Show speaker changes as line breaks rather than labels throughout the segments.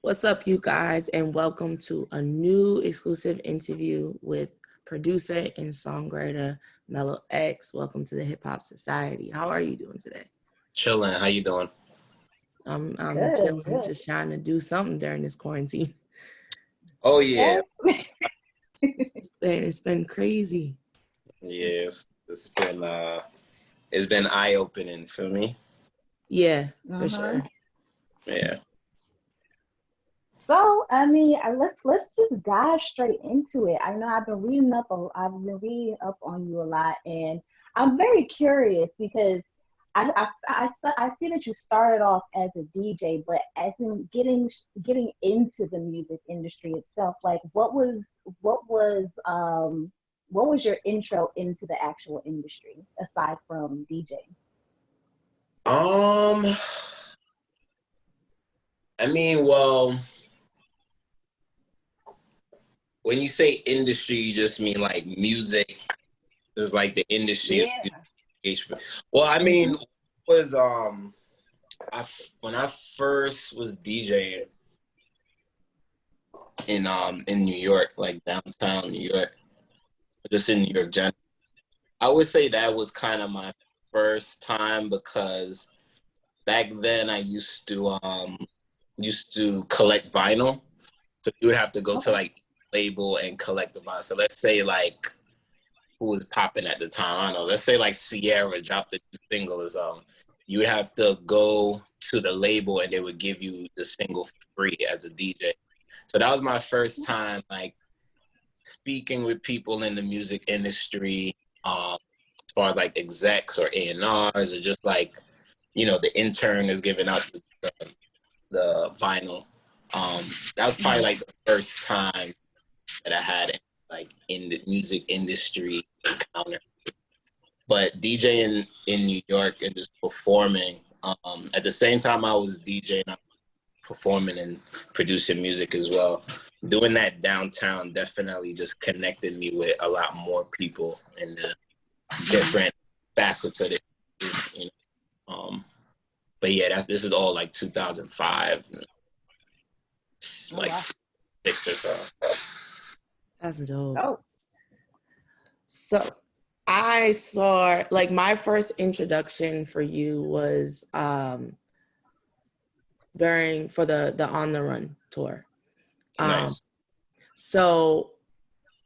What's up, you guys, and welcome to a new exclusive interview with producer and songwriter MELO X. Welcome to the Hip Hop Society. How are you doing today?
Chilling. How you doing?
I'm
Good,
chilling,
good.
just trying to do something during this quarantine.
Oh yeah,
It's been crazy.
yeah. It's been eye opening for me.
Yeah, for sure.
Yeah.
So, let's just dive straight into it. I know I've been reading up on you a lot, and I'm very curious because I see that you started off as a DJ, but as in getting into the music industry itself, like what was your intro into the actual industry aside from DJing?
Well, when you say industry, you just mean like music is like the industry of engagement. Well, was when I first was DJing in New York, like downtown New York, just in New York general, I would say that was kind of my first time because back then I used to collect vinyl. So you would have to go to like label and collect the vinyl. So let's say like who was popping at the time, I don't know, let's say like Sierra dropped a new single or something. You would have to go to the label and they would give you the single for free as a DJ. So that was my first time like speaking with people in the music industry, as far as like execs or A&Rs or just like, the intern is giving out the vinyl. That was probably like the first time that I had like in the music industry encounter. But DJing in New York and just performing, at the same time I was DJing, I was performing and producing music as well. Doing that downtown definitely just connected me with a lot more people in the different facets of it. But yeah, this is all like 2005, like 6 or so.
That's dope. Oh. So I saw, like, my first introduction for you was for the On the Run tour.
Nice.
So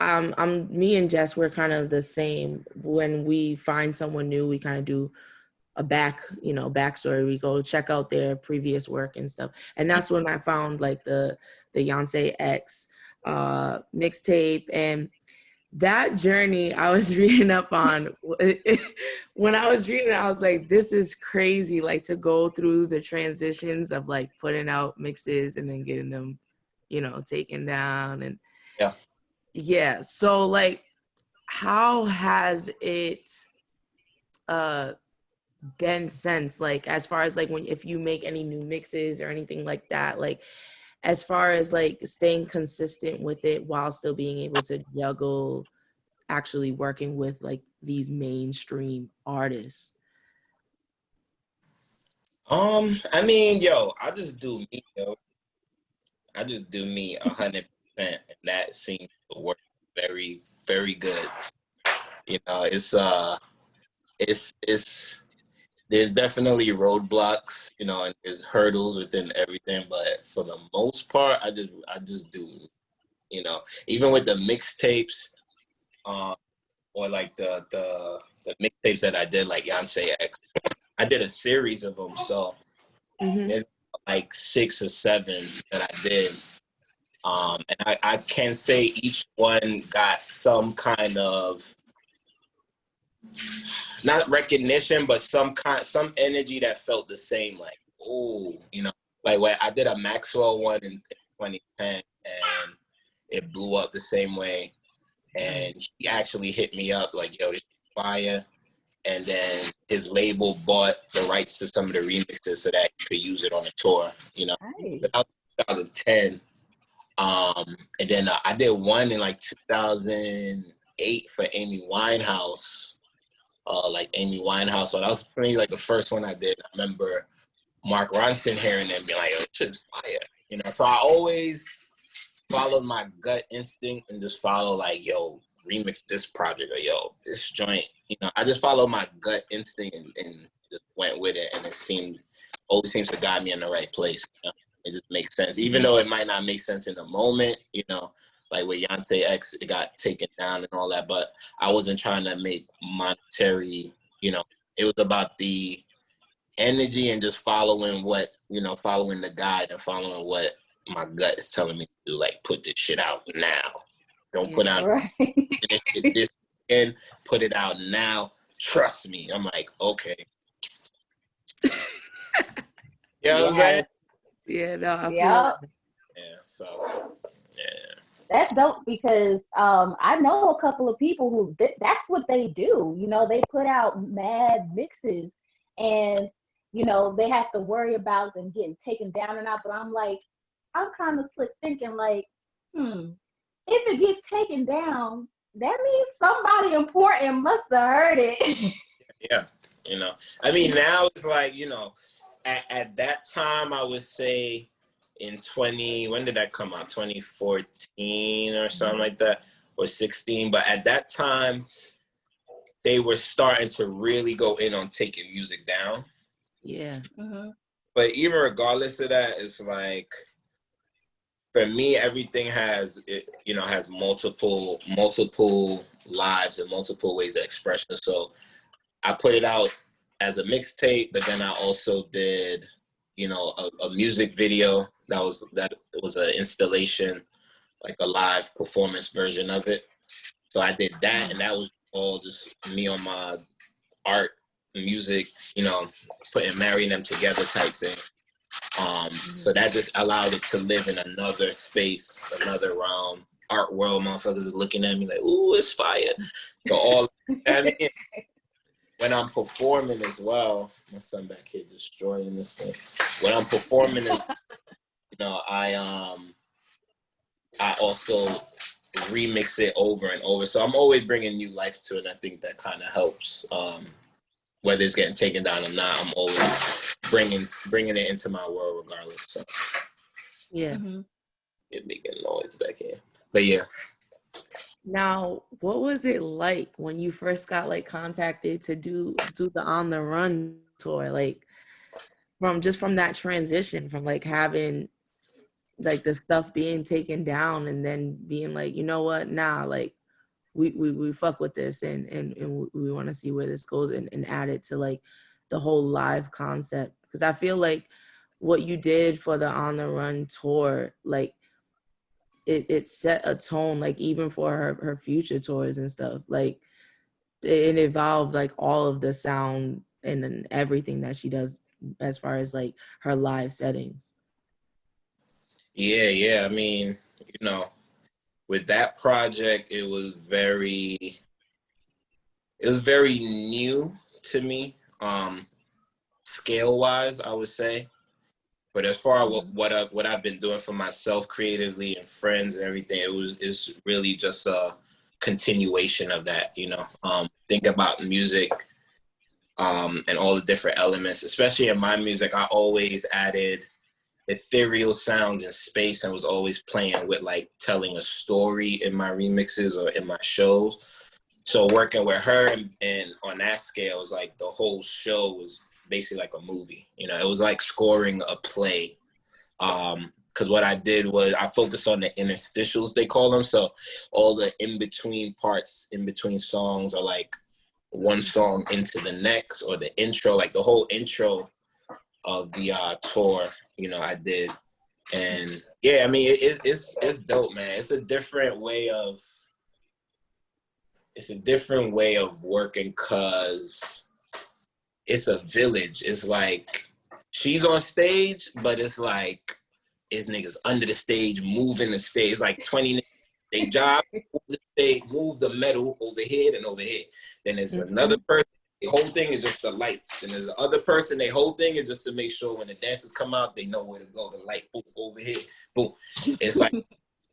me and Jess, we're kind of the same. When we find someone new, we kind of do a backstory. We go check out their previous work and stuff. And that's when I found like the Beyoncé X mixtape, and that journey I was reading up on. When I was reading it, I was like, this is crazy, like to go through the transitions of like putting out mixes and then getting them, taken down. And yeah. So like, how has it been since, like, as far as like if you make any new mixes or anything like that, like as far as like staying consistent with it while still being able to juggle actually working with like these mainstream artists?
I just do me, I just do me 100%, and that seems to work very, very good. It's there's definitely roadblocks, and there's hurdles within everything, but for the most part, I just do me, even with the mixtapes, or like the mixtapes that I did, like Beyoncé X, I did a series of them, so there's like 6 or 7 that I did, and I can say each one got some kind of, not recognition, but some energy that felt the same, like, like when I did a Maxwell one in 2010 and it blew up the same way, and he actually hit me up like, yo, this is fire, and then his label bought the rights to some of the remixes so that he could use it on a tour,
Nice.
That was 2010. And then I did one in like 2008 for Amy Winehouse. Amy Winehouse. So that was pretty like the first one I did. I remember Mark Ronson hearing it and being like, "Oh, this shit's fire." You know, so I always followed my gut instinct and just follow like, yo, remix this project, or yo, this joint. You know, I just followed my gut instinct and just went with it, and it always seems to guide me in the right place. You know? It just makes sense, even though it might not make sense in the moment. You know, like with Beyonce X, it got taken down and all that, but I wasn't trying to make monetary. You know, it was about the energy and just following what, you know, following the guide and following what my gut is telling me to do. Like, put this shit out now. Don't put out this shit this weekend. Put it out now. Trust me. I'm like, okay. You know what I'm saying?
Yeah, no, I feel
Yeah.
Yeah, so, yeah.
That's dope because I know a couple of people who that's what they do. You know, they put out mad mixes and, you know, they have to worry about them getting taken down or not. But I'm like, I'm kind of slick thinking like, if it gets taken down, that means somebody important must have heard it.
Yeah, you know. I mean, now it's like, you know, at that time, I would say in when did that come out? 2014 or something like that, or 16. But at that time, they were starting to really go in on taking music down.
Yeah.
But even regardless of that, it's like, for me, everything has multiple lives and multiple ways of expression. So I put it out as a mixtape, but then I also did, you know, a music video that was an installation, like a live performance version of it. So I did that, and that was all just me on my art, music, you know, marrying them together type thing. So that just allowed it to live in another space, another realm, art world. Motherfuckers is looking at me like, ooh, it's fire. So all I mean, when I'm performing as well, my son back here destroying this thing. When I'm performing as, you know, I also remix it over and over. So I'm always bringing new life to it, and I think that kind of helps. Whether it's getting taken down or not, I'm always bringing it into my world regardless. So
Yeah.
it making noise back here, but yeah.
Now, what was it like when you first got like contacted to do the On the Run tour? Like from that transition from like having like the stuff being taken down and then being like, you know what, nah, like we fuck with this and we want to see where this goes and add it to like the whole live concept. Because I feel like what you did for the On the Run tour, like it set a tone, like even for her future tours and stuff. Like it involved like all of the sound and then everything that she does as far as like her live settings.
Yeah. I mean, you know, with that project, it was very new to me, scale wise, I would say. But as far as what I've been doing for myself creatively and friends and everything, it's really just a continuation of that, you know. Think about music, and all the different elements, especially in my music. I always added ethereal sounds in space and was always playing with like telling a story in my remixes or in my shows. So working with her and on that scale is like the whole show was basically like a movie. You know, it was like scoring a play. Because what I did was I focused on the interstitials, they call them. So all the in-between parts, in between songs are like one song into the next, or the intro, like the whole intro of the tour, you know, I did. And yeah, I mean, it's dope, man. It's a different way of working, because it's a village. It's like she's on stage, but it's like it's niggas under the stage moving the stage. It's like 20 niggas. They job, move the stage, move the metal over here and over here. Then there's another person. The whole thing is just the lights. And there's the other person. The whole thing is just to make sure when the dancers come out, they know where to go. The light, boom, over here, boom. It's like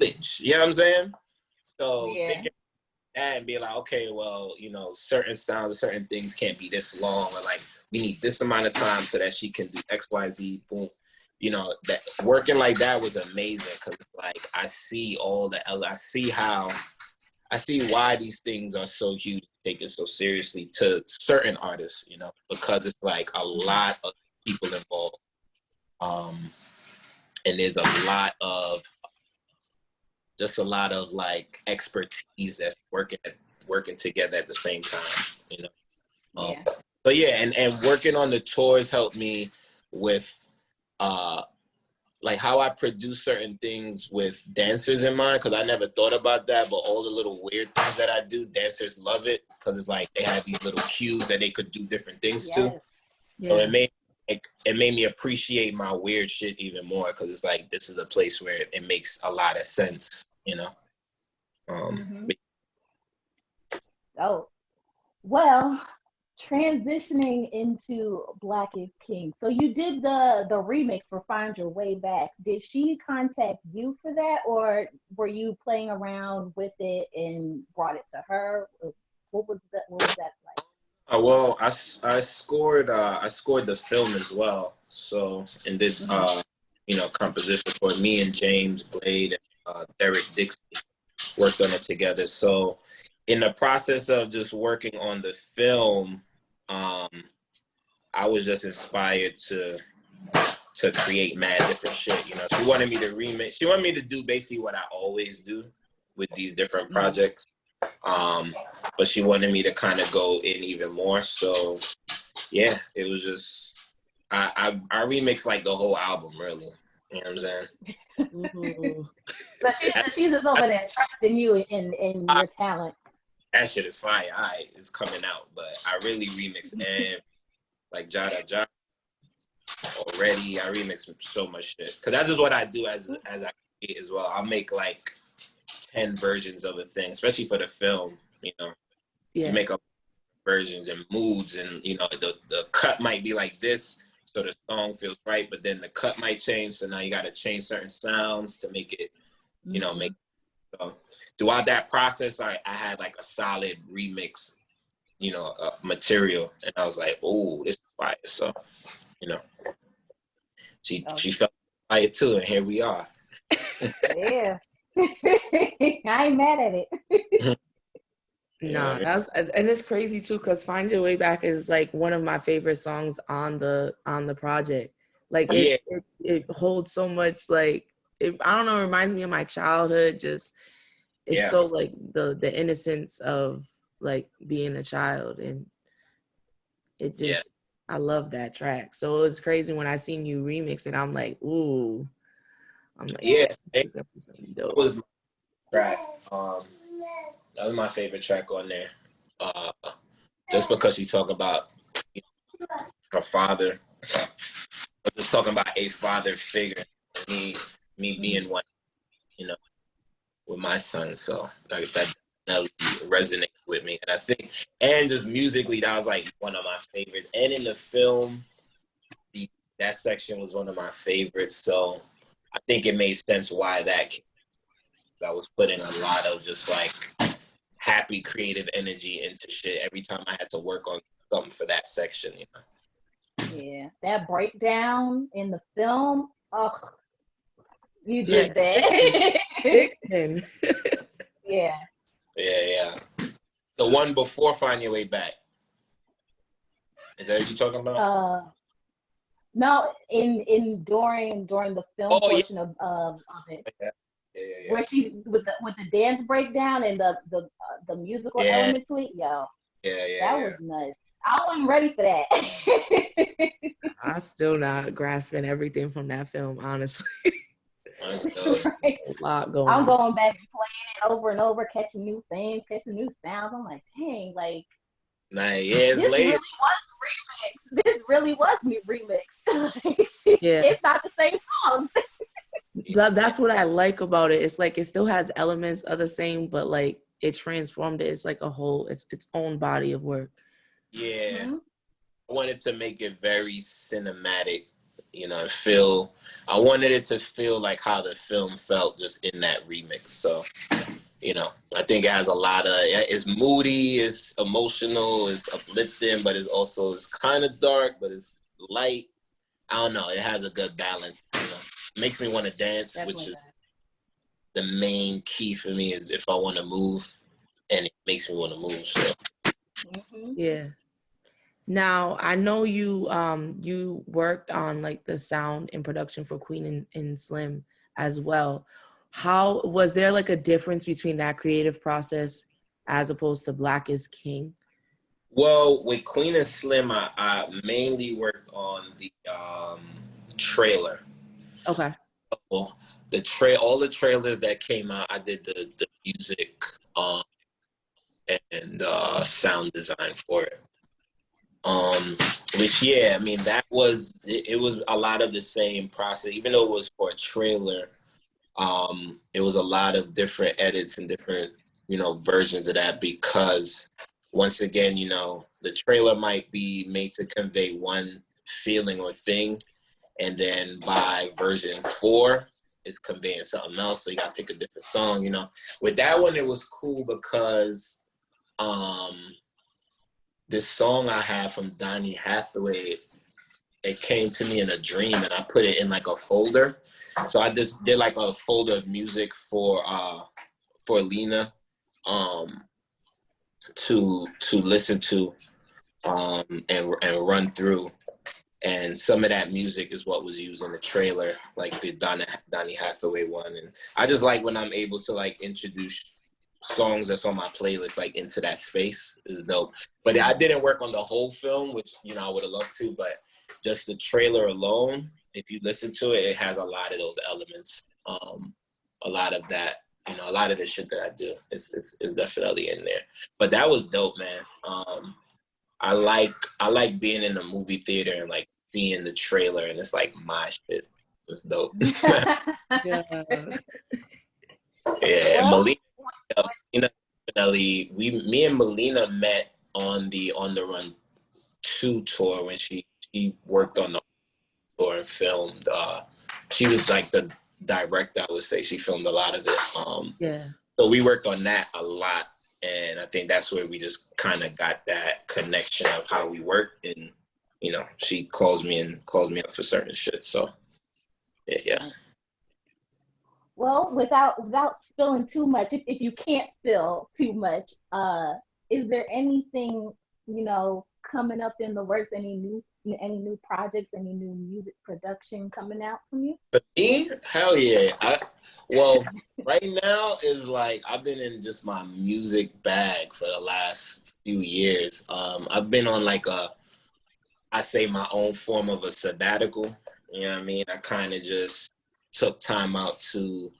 village. You know what I'm saying? So thinking that and being like, okay, well, you know, certain sounds, certain things can't be this long, or like we need this amount of time so that she can do X, Y, Z, boom. you know, that working like that was amazing because like I see why these things are so huge, taken so seriously to certain artists, you know, because it's like a lot of people involved. And there's a lot of like expertise that's working together at the same time, you know. So yeah, and working on the tours helped me with like how I produce certain things with dancers in mind, because I never thought about that, but all the little weird things that I do, dancers love it because it's like they have these little cues that they could do different things to.
Yeah.
So it made me appreciate my weird shit even more because it's like this is a place where it makes a lot of sense, you know.
Oh, well, transitioning into Black is King. So you did the remix for Find Your Way Back. Did she contact you for that, or were you playing around with it and brought it to her? What was that like?
Well, I scored the film as well. So and did you know, composition for me and James Blade and Derek Dixie worked on it together. So in the process of just working on the film, I was just inspired to create mad different shit. You know, she wanted me to remix. She wanted me to do basically what I always do with these different projects. But she wanted me to kind of go in even more. So yeah, it was just I remixed like the whole album, really. You know what I'm saying?
So she's just over there trusting you in your talent.
That shit is fire. It's coming out, but I really remixed and like Jada already. I remix so much shit because that's just what I do as I create as well. I'll make like 10 versions of a thing, especially for the film. You know, you make up versions and moods, and you know the cut might be like this, so the song feels right, but then the cut might change, so now you got to change certain sounds to make it, you know, make. So throughout that process, I had like a solid remix, you know, material, and I was like, oh, this is fire. So, you know, she felt fire too, and here we are.
Yeah, I ain't mad at it.
No, and it's crazy too because "Find Your Way Back" is like one of my favorite songs on the project. Like it holds so much, like I don't know, it reminds me of my childhood. Just it's so like the innocence of like being a child, and it just I love that track. So it was crazy when I seen you remix it. I'm like, ooh, I'm like, this episode dope.
That was my track. That was my favorite track on there. Just because you talk about, you know, her father, just talking about a father figure, me being one, you know, with my son. So like, that definitely resonated with me. And I think, and just musically, that was like one of my favorites. And in the film, that section was one of my favorites. So I think it made sense why I was putting a lot of just like happy creative energy into shit every time I had to work on something for that section, you know.
Yeah, that breakdown in the film, you did that. Yeah.
The one before Find Your Way Back. Is that what you talking about?
No, during the film portion of it.
Yeah.
Where she with the dance breakdown and the musical element to it, that was nuts. I wasn't ready for that.
I'm still not grasping everything from that film, honestly.
Right.
A lot going
I'm going back and playing it over and over, catching new things, catching new sounds. I'm like, dang, like,
it's
this
late.
really was remixed. It's not the same song.
That's what I like about it. It's like it still has elements of the same, but like it transformed it. It's like a whole, it's its own body of work.
Yeah. Mm-hmm. I wanted to make it very cinematic, you know, I wanted it to feel like how the film felt just in that remix. So, you know, I think it has a lot of, it's moody, it's emotional, it's uplifting, but it's kind of dark, but it's light. I don't know. It has a good balance. You know, it makes me want to dance,
Definitely
which is
does.
the main key for me. Is if I want to move, and it makes me want to move. So
Yeah. Now I know you worked on like the sound and production for Queen and Slim as well. How was there like a difference between that creative process as opposed to Black is King?
well, with Queen and Slim, I mainly worked on the trailer.
Okay.
Well, all the trailers that came out, I did the music um and sound design for it. Which I mean that was it was a lot of the same process, even though it was for a trailer. It was a lot of different edits and different, versions of that because once again, the trailer might be made to convey one feeling or thing, and then by version 4 it's conveying something else. So you gotta pick a different song, With that one, it was cool because this song I have from Donny Hathaway, it came to me in a dream and I put it in like a folder. So I just did like a folder of music for Lena to listen to and run through. And some of that music is what was used in the trailer, like the Donny Hathaway one. And I just like when I'm able to like introduce songs that's on my playlist like into that space is dope. But I didn't work on the whole film, which I would have loved to, but just the trailer alone, if you listen to it, it has a lot of those elements. A lot of that, a lot of the shit that I do, it's definitely in there. But that was dope, man. I like being in the movie theater and like seeing the trailer and it's like my shit. It was dope.
Yeah.
Yeah,
Well,
Melina definitely. Me and Melina met on the Run 2 tour when she worked on the tour and filmed. She was like the director, I would say. She filmed a lot of it.
Yeah.
So we worked on that a lot, and I think that's where we just kind of got that connection of how we work. And she calls me up for certain shit. So yeah.
well, without spilling too much, if you can't spill too much, is there anything coming up in the works? Any new projects? Any new music production coming out from you?
For me, hell yeah. Well, right now is like I've been in just my music bag for the last few years. I've been on like I say my own form of a sabbatical. You know what I mean? I kind of just took time out to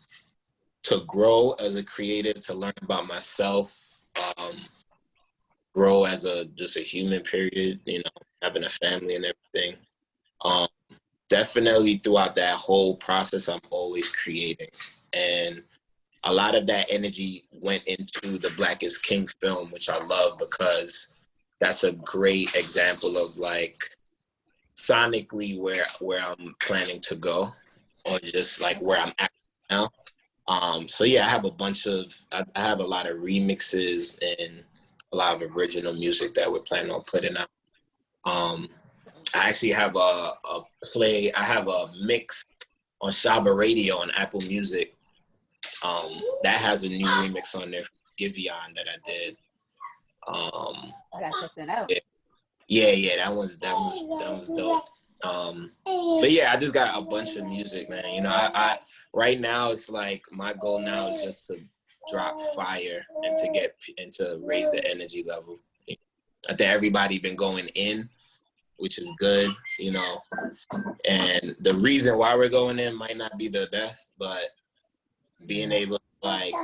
grow as a creative, to learn about myself, grow as just a human, period, having a family and everything. Definitely throughout that whole process, I'm always creating. And a lot of that energy went into the Black is King film, which I love because that's a great example of like sonically where I'm planning to go, or just like where I'm at now. So yeah, I have I have a lot of remixes and a lot of original music that we're planning on putting out. I actually have I have a mix on Shaba Radio on Apple Music. That has a new remix on there from Giveon that I did.
I gotta check that out.
Yeah, that was dope. But yeah, I just got a bunch of music, man. I right now it's like my goal now is just to drop fire and to raise the energy level. I think everybody been going in, which is good, and the reason why we're going in might not be the best, but being able to like,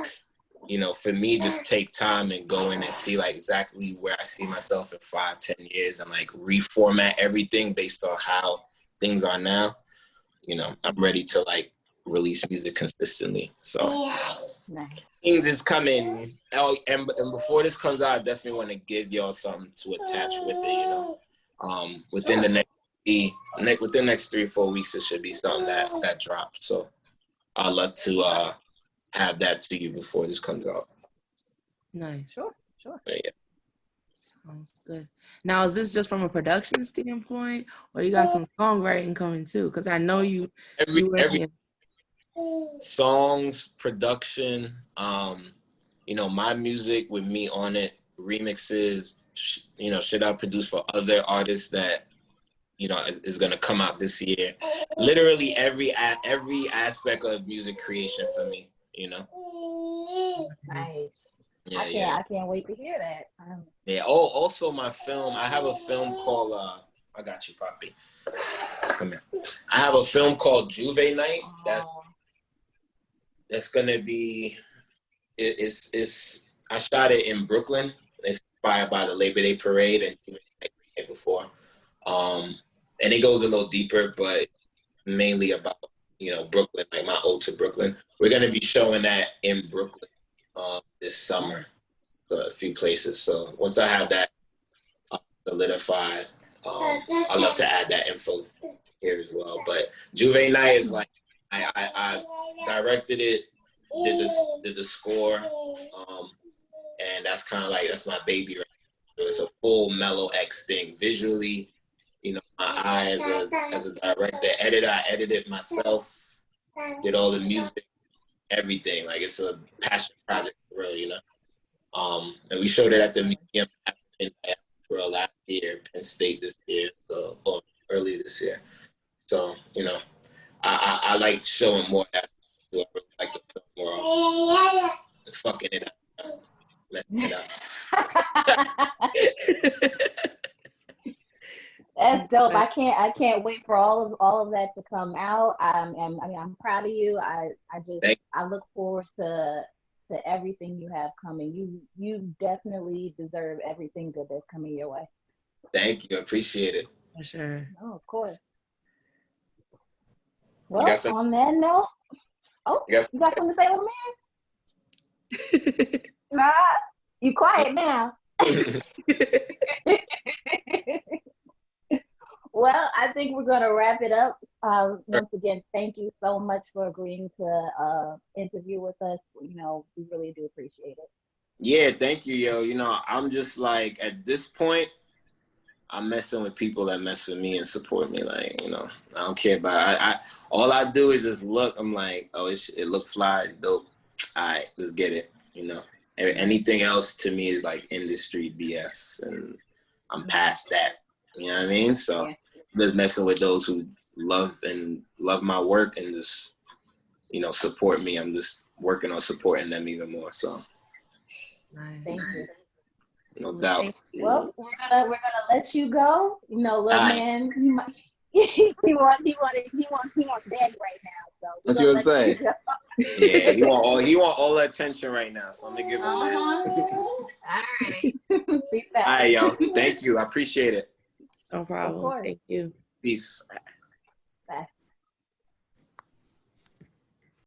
for me, just take time and go in and see like exactly where I see myself in 5-10 years and like reformat everything based on how things are now. I'm ready to like release music consistently. So
Nice.
things is coming. Oh, and before this comes out, I definitely want to give y'all something to attach with it, within the next 3 or 4 weeks, it should be something that drops. So I'd love to have that to you before this comes out.
Nice.
Sure.
Yeah.
Sounds good. Now, is this just from a production standpoint, or you got some songwriting coming too? Because I know you
Every songs, production, you know, my music with me on it, remixes, you know, shit I produce for other artists that, you know, is gonna come out this year. Literally every aspect of music creation for me, you know.
Nice.
Yeah,
I can't wait to hear that.
yeah. Oh, also my film. I have a film called I got you, Poppy. Come here. I have a film called Juve Night. That's gonna be. It's. I shot it in Brooklyn. It's inspired by the Labor Day parade and Juve Night before. And it goes a little deeper, but mainly about, you know, Brooklyn, like my ode to Brooklyn. We're gonna be showing that in Brooklyn this summer, so a few places. So once I have that solidified, I'd love to add that info here as well. But Juve Night is like I directed it, did the score, and that's kind of like that's my baby right now. So it's a full MELO X thing visually. You know, my eye as a director, editor, I edited myself, did all the music, everything. Like it's a passion project for real, you know. And we showed it at the museum in Diaspora last year, Penn State this year, so or early this year. So, you know, I like showing more aspects to it. I really like the film world. Fucking it up. Messing it up.
That's dope. I can't wait for all of that to come out. I'm proud of you. I look forward to everything you have coming. You definitely deserve everything good that's coming your way.
Thank you. Appreciate it.
For sure.
No, of course. Well, on that note, you got something to say, little man? Nah, you quiet now. Well, I think we're going to wrap it up. Once again, thank you so much for agreeing to interview with us. You know, we really do appreciate it.
Yeah, thank you, yo. You know, I'm just like, at this point, I'm messing with people that mess with me and support me. Like, you know, I don't care about it. All I do is just look. I'm like, oh, it look fly, it's dope. All right, let's get it. You know, anything else to me is like industry BS, and I'm past that. You know what I mean? So I'm just messing with those who love my work and just, you know, support me. I'm just working on supporting them even more. So
Nice.
Thank you.
No doubt.
Well, we're gonna let you go. You know, little man, he wants daddy right now. So
what you gonna say? Yeah, he want all the attention right now. So I'm gonna give him that.
All right. Peace out.
All right, yo. Thank you. I appreciate it.
No problem. Thank you.
Peace.
Bye.